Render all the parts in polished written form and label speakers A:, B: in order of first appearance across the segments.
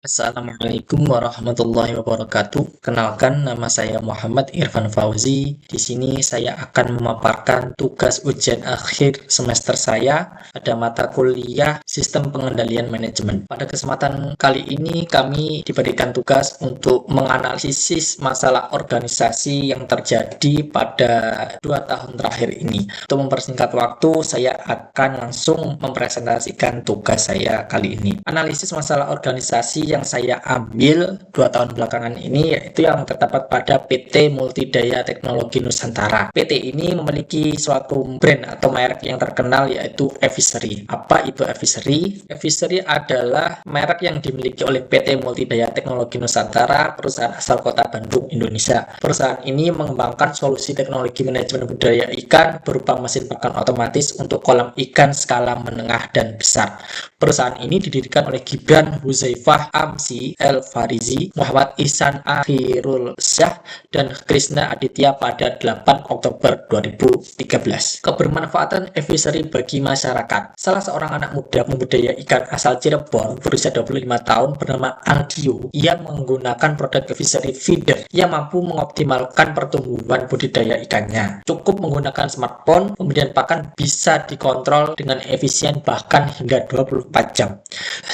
A: Assalamualaikum warahmatullahi wabarakatuh. Kenalkan, nama saya Muhammad Irfan Fauzi. Di sini saya akan memaparkan tugas ujian akhir semester saya pada mata kuliah Sistem Pengendalian Manajemen. Pada kesempatan kali ini kami diberikan tugas untuk menganalisis masalah organisasi yang terjadi pada 2 tahun terakhir ini. Untuk mempersingkat waktu, saya akan langsung mempresentasikan tugas saya kali ini. Analisis masalah organisasi yang saya ambil 2 tahun belakangan ini yaitu yang terdapat pada PT Multidaya Teknologi Nusantara. PT ini memiliki suatu brand atau merek yang terkenal yaitu Evisery. Apa itu Evisery? Evisery adalah merek yang dimiliki oleh PT Multidaya Teknologi Nusantara, perusahaan asal Kota Bandung, Indonesia. Perusahaan ini mengembangkan solusi teknologi manajemen budidaya ikan berupa mesin pakan otomatis untuk kolam ikan skala menengah dan besar. Perusahaan ini didirikan oleh Gibran Huzaifah Amsi El Farizi, Muhammad Ihsan Akhirul Syah, dan Krishna Aditya pada 8 Oktober 2013. Kebermanfaatan Evisery bagi masyarakat. Salah seorang anak muda pembudidaya ikan asal Cirebon berusia 25 tahun bernama Angkio yang menggunakan produk Evisery Feeder yang mampu mengoptimalkan pertumbuhan budidaya ikannya. Cukup menggunakan smartphone, pemberian pakan bisa dikontrol dengan efisien bahkan hingga 24 jam.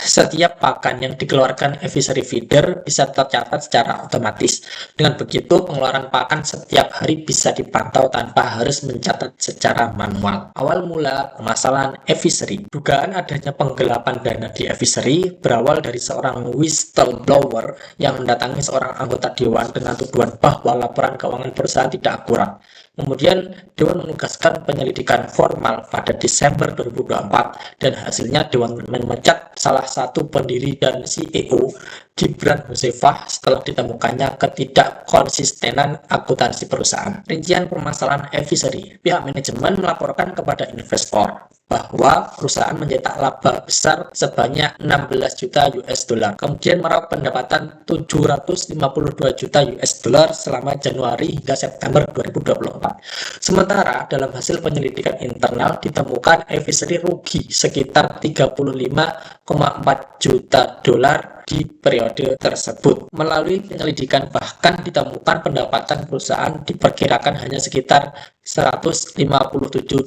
A: Setiap pakan yang dikeluarkan Evisery Feeder bisa tercatat secara otomatis. Dengan begitu, pengeluaran pakan setiap hari bisa dipantau tanpa harus mencatat secara manual. Awal mula permasalahan Evisery. Dugaan adanya penggelapan dana di Evisery berawal dari seorang whistleblower yang mendatangi seorang anggota dewan dengan tuduhan bahwa laporan keuangan perusahaan tidak akurat. Kemudian, Dewan menugaskan penyelidikan formal pada Desember 2024 dan hasilnya Dewan memecat salah satu pendiri dan CEO Gibran Huzaifah setelah ditemukannya ketidakkonsistenan akuntansi perusahaan. Rincian permasalahan Evisery. Pihak manajemen melaporkan kepada investor bahwa perusahaan mencetak laba besar sebanyak 16 juta US dollar. Kemudian meraup pendapatan 752 juta US dollar selama Januari hingga September 2024. Sementara dalam hasil penyelidikan internal ditemukan Evisery rugi sekitar 35,4 juta dolar di periode tersebut. Melalui penyelidikan bahkan ditemukan pendapatan perusahaan diperkirakan hanya sekitar 157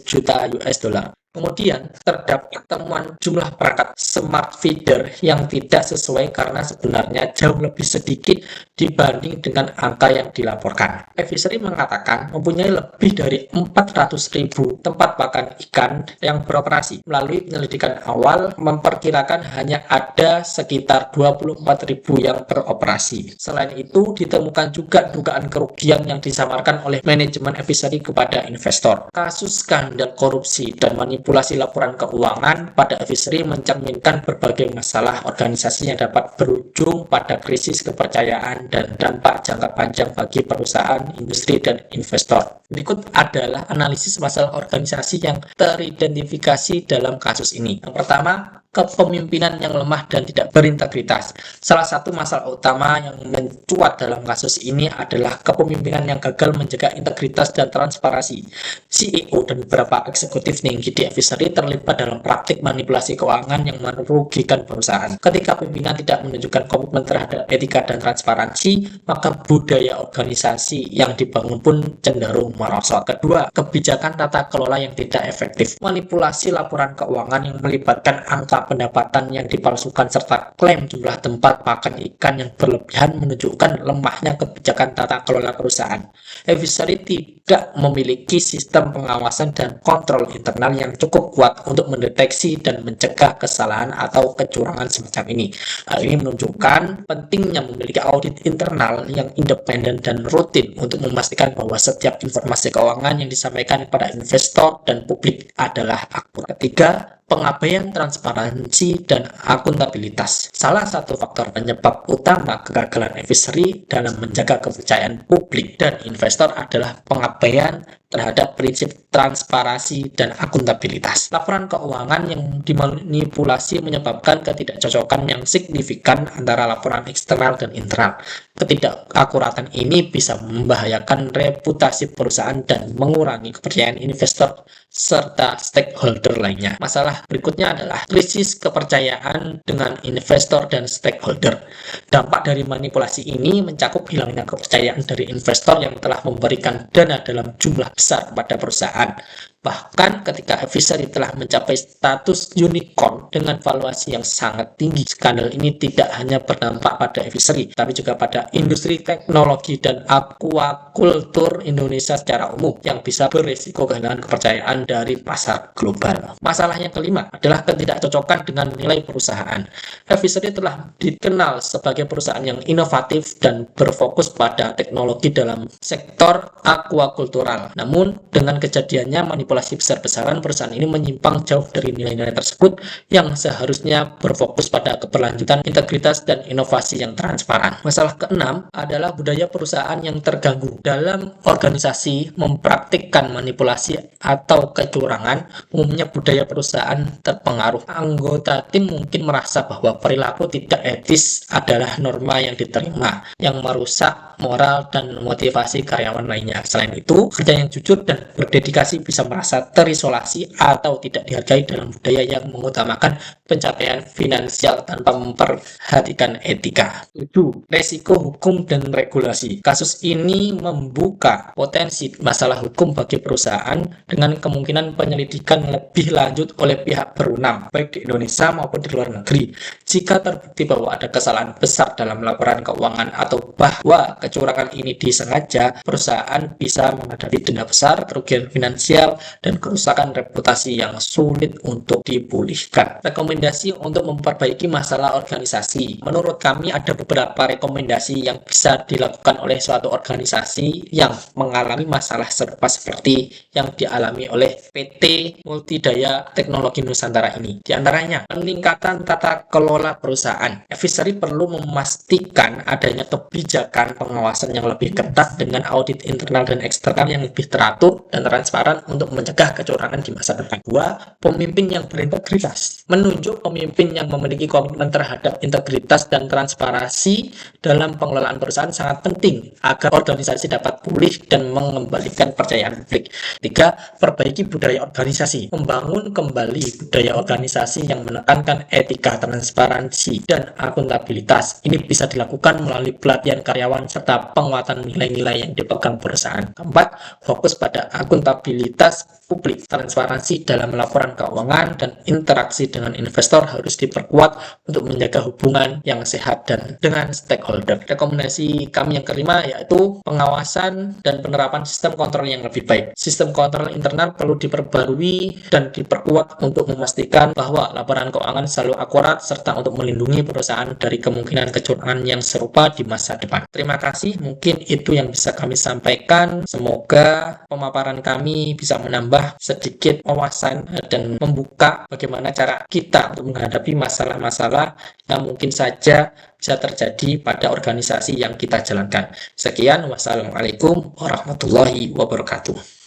A: juta US dollar. Kemudian terdapat temuan jumlah perangkat smart feeder yang tidak sesuai karena sebenarnya jauh lebih sedikit dibanding dengan angka yang dilaporkan. Evisery mengatakan mempunyai lebih dari 400.000 tempat pakan ikan yang beroperasi. Melalui penyelidikan awal memperkirakan hanya ada sekitar 24.000 yang beroperasi. Selain itu ditemukan juga dugaan kerugian yang disamarkan oleh manajemen Evisery kepada investor. Kasus skandal korupsi dan manipulasi laporan keuangan pada Evisery mencerminkan berbagai masalah organisasi yang dapat berujung pada krisis kepercayaan dan dampak jangka panjang bagi perusahaan, industri, dan investor. Berikut adalah analisis masalah organisasi yang teridentifikasi dalam kasus ini. Yang pertama, kepemimpinan yang lemah dan tidak berintegritas. Salah satu masalah utama yang mencuat dalam kasus ini adalah kepemimpinan yang gagal menjaga integritas dan transparansi. CEO dan beberapa eksekutif tinggi di Evisery terlibat dalam praktik manipulasi keuangan yang merugikan perusahaan. Ketika pimpinan tidak menunjukkan komitmen terhadap etika dan transparansi, maka budaya organisasi yang dibangun pun cenderung merosot. Kedua, kebijakan tata kelola yang tidak efektif. Manipulasi laporan keuangan yang melibatkan angka pendapatan yang dipalsukan serta klaim jumlah tempat pakan ikan yang berlebihan menunjukkan lemahnya kebijakan tata kelola perusahaan. Evisery tidak memiliki sistem pengawasan dan kontrol internal yang cukup kuat untuk mendeteksi dan mencegah kesalahan atau kecurangan semacam ini. Hal ini menunjukkan pentingnya memiliki audit internal yang independen dan rutin untuk memastikan bahwa setiap informasi keuangan yang disampaikan kepada investor dan publik adalah akurat. Ketiga, pengabaian transparansi dan akuntabilitas. Salah satu faktor penyebab utama kegagalan Evisery dalam menjaga kepercayaan publik dan investor adalah pengabaian terhadap prinsip transparansi dan akuntabilitas. Laporan keuangan yang dimanipulasi menyebabkan ketidakcocokan yang signifikan antara laporan eksternal dan internal. Ketidakakuratan ini bisa membahayakan reputasi perusahaan dan mengurangi kepercayaan investor serta stakeholder lainnya. Masalah berikutnya adalah krisis kepercayaan dengan investor dan stakeholder. Dampak dari manipulasi ini mencakup hilangnya kepercayaan dari investor yang telah memberikan dana dalam jumlah besar kepada perusahaan. Bahkan ketika advisory telah mencapai status unicorn dengan valuasi yang sangat tinggi, skandal ini tidak hanya berdampak pada advisory, tapi juga pada industri teknologi dan aquaculture Indonesia secara umum yang bisa berisiko kehilangan kepercayaan dari pasar global. Masalah yang kelima adalah ketidakcocokan dengan nilai perusahaan. Advisory telah dikenal sebagai perusahaan yang inovatif dan berfokus pada teknologi dalam sektor aquacultural. Namun, dengan kejadiannya manipulasi besar-besaran, perusahaan ini menyimpang jauh dari nilai-nilai tersebut yang seharusnya berfokus pada keberlanjutan, integritas, dan inovasi yang transparan. Masalah keenam adalah budaya perusahaan yang terganggu. Dalam organisasi mempraktikkan manipulasi atau kecurangan, umumnya budaya perusahaan terpengaruh. Anggota tim mungkin merasa bahwa perilaku tidak etis adalah norma yang diterima, yang merusak moral dan motivasi karyawan lainnya. Selain itu, kerja yang jujur dan berdedikasi bisa merasa terisolasi atau tidak dihargai dalam budaya yang mengutamakan pencapaian finansial tanpa memperhatikan etika. 7. Resiko hukum dan regulasi. Kasus ini membuka potensi masalah hukum bagi perusahaan dengan kemungkinan penyelidikan lebih lanjut oleh pihak berwenang, baik di Indonesia maupun di luar negeri. Jika terbukti bahwa ada kesalahan besar dalam laporan keuangan atau bahwa kecurangan ini disengaja, perusahaan bisa menghadapi denda besar, kerugian finansial, dan kerusakan reputasi yang sulit untuk dipulihkan. Rekomendasi untuk memperbaiki masalah organisasi. Menurut kami ada beberapa rekomendasi yang bisa dilakukan oleh suatu organisasi yang mengalami masalah serupa seperti yang dialami oleh PT Multidaya Teknologi Nusantara ini. Di antaranya, peningkatan tata kelola perusahaan. Advisory perlu memastikan adanya kebijakan pengawasan yang lebih ketat dengan audit internal dan eksternal yang lebih teratur dan transparan untuk mencegah kecurangan di masa depan. 2. Pemimpin yang berintegritas. Menunjuk pemimpin yang memiliki komitmen terhadap integritas dan transparansi dalam pengelolaan perusahaan sangat penting agar organisasi dapat pulih dan mengembalikan kepercayaan publik. 3. Perbaiki budaya organisasi. Membangun kembali budaya organisasi yang menekankan etika, transparansi, dan akuntabilitas. Ini bisa dilakukan melalui pelatihan karyawan serta penguatan nilai-nilai yang dipegang perusahaan. 4. Fokus pada akuntabilitas publik. Transparansi dalam laporan keuangan dan interaksi dengan investor harus diperkuat untuk menjaga hubungan yang sehat dan dengan stakeholder. Rekomendasi kami yang kelima yaitu pengawasan dan penerapan sistem kontrol yang lebih baik. Sistem kontrol internal perlu diperbarui dan diperkuat untuk memastikan bahwa laporan keuangan selalu akurat serta untuk melindungi perusahaan dari kemungkinan kecurangan yang serupa di masa depan. Terima kasih, mungkin itu yang bisa kami sampaikan. Semoga pemaparan kami bisa menambah sedikit wawasan dan membuka bagaimana cara kita untuk menghadapi masalah-masalah yang mungkin saja bisa terjadi pada organisasi yang kita jalankan. Sekian, wassalamualaikum warahmatullahi wabarakatuh.